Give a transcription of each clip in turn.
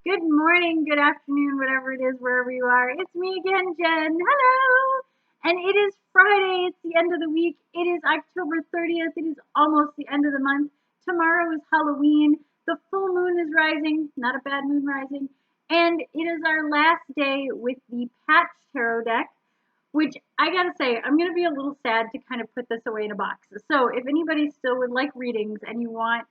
Good morning, good afternoon, whatever it is, wherever you are. It's me again, Jen. Hello! And it is Friday. It's the end of the week. It is October 30th. It is almost the end of the month. Tomorrow is Halloween. The full moon is rising. Not a bad moon rising. And it is our last day with the Patch Tarot deck, which I gotta say, I'm gonna be a little sad to kind of put this away in a box. So if anybody still would like readings and you want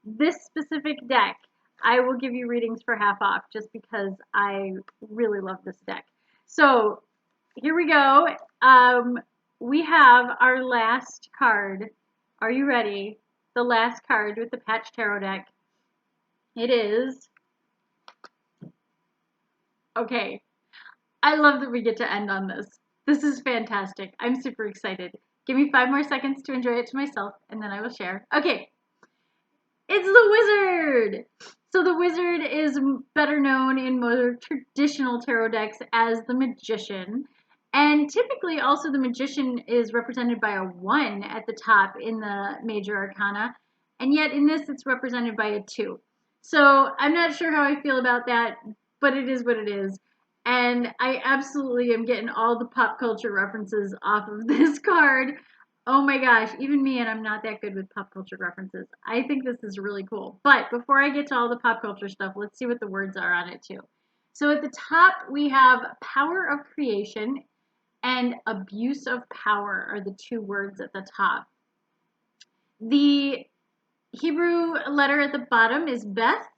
this specific deck, I will give you readings for half off just because I really love this deck. So here we go. We have our last card. Are you ready? The last card with the Patch Tarot deck. It is. Okay. I love that we get to end on this. This is fantastic. I'm super excited. Give me 5 more seconds to enjoy it to myself, and then I will share. Okay. It's the Wizard! So the Wizard is better known in more traditional tarot decks as the Magician. And typically also the Magician is represented by a 1 at the top in the major arcana. And yet in this it's represented by a 2. So I'm not sure how I feel about that, but it is what it is. And I absolutely am getting all the pop culture references off of this card. Oh my gosh, even me, and I'm not that good with pop culture references. I think this is really cool. But before I get to all the pop culture stuff, let's see what the words are on it too. So at the top, we have power of creation and abuse of power are the 2 words at the top. The Hebrew letter at the bottom is Beth,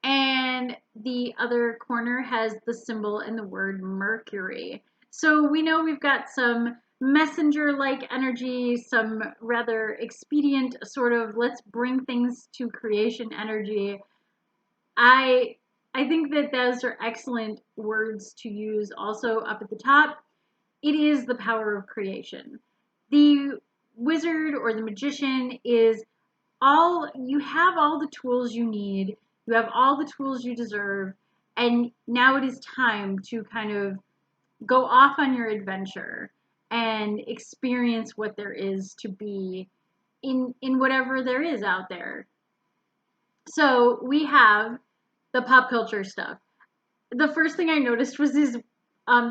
and the other corner has the symbol and the word Mercury. So we know we've got some messenger-like energy, some rather expedient sort of let's bring things to creation energy. I think that those are excellent words to use also up at the top. It is the power of creation. The Wizard or the Magician is you have all the tools you need, you have all the tools you deserve, and now it is time to kind of go off on your adventure and experience what there is to be in whatever there is out there. So we have the pop culture stuff. The first thing I noticed was his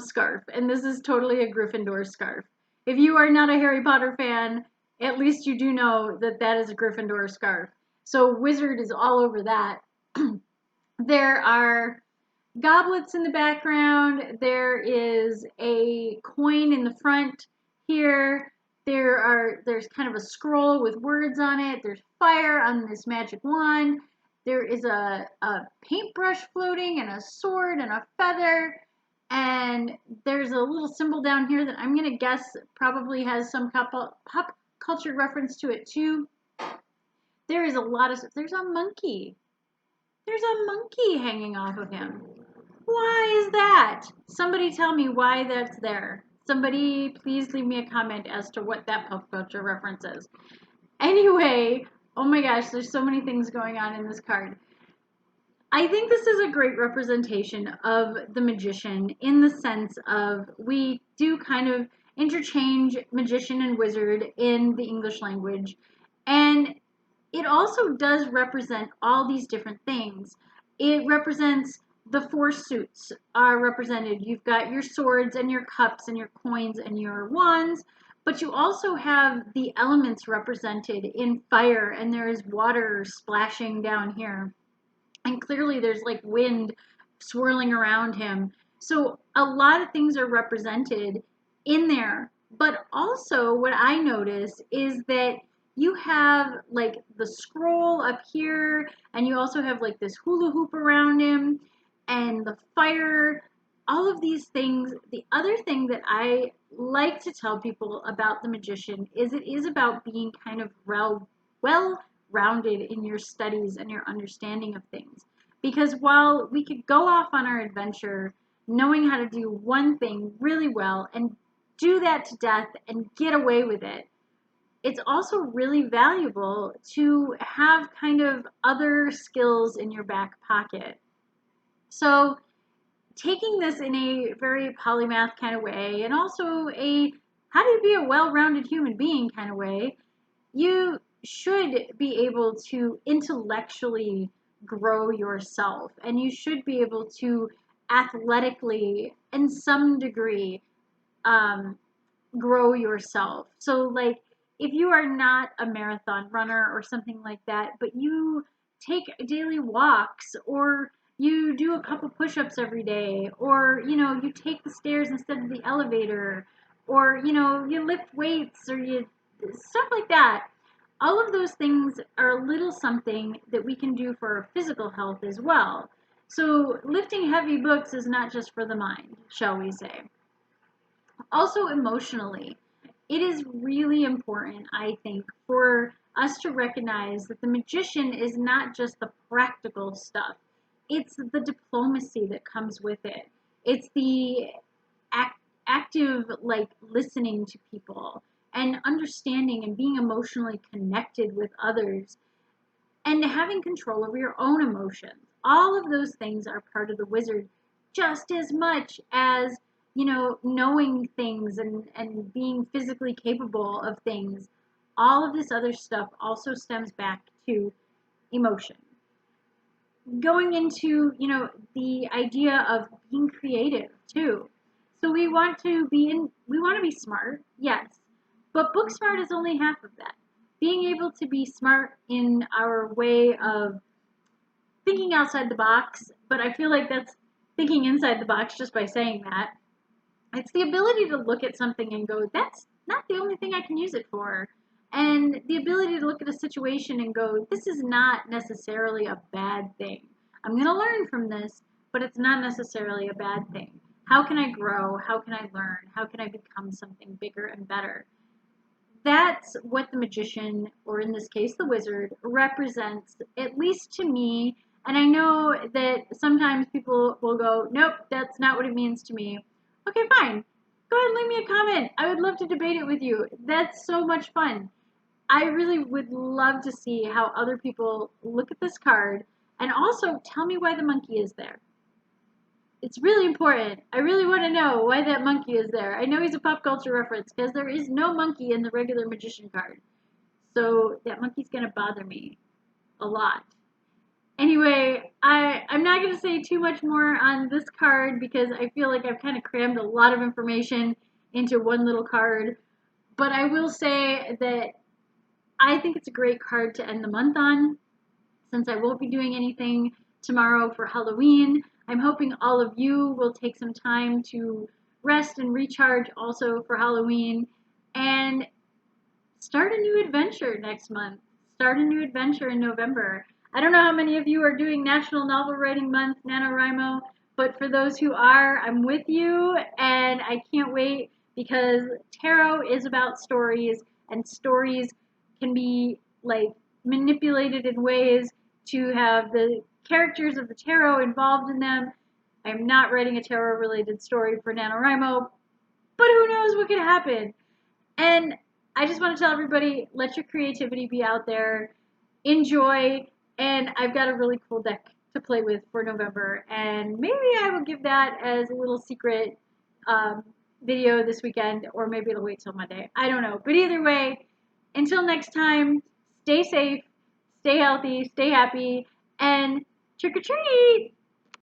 scarf, and this is totally a Gryffindor scarf. If you are not a Harry Potter fan, at least you do know that that is a Gryffindor scarf. So Wizard is all over that. There are goblets in the background. There is a coin in the front here. There's kind of a scroll with words on it. There's fire on this magic wand. There is a paintbrush floating and a sword and a feather. And there's a little symbol down here that I'm going to guess probably has some pop culture reference to it too. There's a monkey. There's a monkey hanging off of him. Why is that? Somebody tell me why that's there. Somebody please leave me a comment as to what that pop culture reference is. Anyway, oh my gosh, there's so many things going on in this card. I think this is a great representation of the Magician in the sense of we do kind of interchange magician and wizard in the English language. And it also does represent all these different things. It represents the 4 suits are represented. You've got your swords and your cups and your coins and your wands, but you also have the elements represented in fire, and there is water splashing down here. And clearly there's like wind swirling around him. So a lot of things are represented in there. But also what I notice is that you have like the scroll up here, and you also have like this hula hoop around him and the fire, all of these things. The other thing that I like to tell people about the Magician is it is about being kind of well-rounded in your studies and your understanding of things. Because while we could go off on our adventure knowing how to do one thing really well and do that to death and get away with it, it's also really valuable to have kind of other skills in your back pocket. So taking this in a very polymath kind of way, and also a how do you be a well-rounded human being kind of way, you should be able to intellectually grow yourself, and you should be able to athletically, in some degree, um, grow yourself. So, like, if you are not a marathon runner or something like that, but you take daily walks, or you do a couple push-ups every day, or you take the stairs instead of the elevator, or you lift weights, or you stuff like that. All of those things are a little something that we can do for our physical health as well. So lifting heavy books is not just for the mind, shall we say. Also, emotionally, it is really important, I think, for us to recognize that the magician is not just the practical stuff, it's the diplomacy that comes with it. It's the active, like, listening to people and understanding and being emotionally connected with others and having control over your own emotions. All of those things are part of the wizard just as much as, knowing things and being physically capable of things. All of this other stuff also stems back to emotion. Going into, the idea of being creative too. So we want to be smart, yes, but book smart is only half of that. Being able to be smart in our way of thinking outside the box, but I feel like that's thinking inside the box just by saying that. It's the ability to look at something and go, that's not the only thing I can use it for. And the ability to look at a situation and go, this is not necessarily a bad thing. I'm going to learn from this, but it's not necessarily a bad thing. How can I grow? How can I learn? How can I become something bigger and better? That's what the magician, or in this case the wizard, represents, at least to me. And I know that sometimes people will go, nope, that's not what it means to me. Okay, fine. Go ahead and leave me a comment. I would love to debate it with you. That's so much fun. I really would love to see how other people look at this card, and also tell me why the monkey is there. It's really important. I really want to know why that monkey is there. I know he's a pop culture reference because there is no monkey in the regular magician card. So that monkey's going to bother me a lot. Anyway, I'm not going to say too much more on this card because I feel like I've kind of crammed a lot of information into one little card. But I will say that I think it's a great card to end the month on, since I won't be doing anything tomorrow for Halloween. I'm hoping all of you will take some time to rest and recharge also for Halloween, and start a new adventure next month. Start a new adventure in November. I don't know how many of you are doing National Novel Writing Month, NaNoWriMo, but for those who are, I'm with you, and I can't wait because tarot is about stories, and stories can be, like, manipulated in ways to have the characters of the tarot involved in them. I'm not writing a tarot related story for NaNoWriMo, but who knows what could happen. And I just want to tell everybody, let your creativity be out there, enjoy, and I've got a really cool deck to play with for November, and maybe I will give that as a little secret video this weekend, or maybe it'll wait till Monday. I don't know. But either way, until next time, stay safe, stay healthy, stay happy, and trick or treat!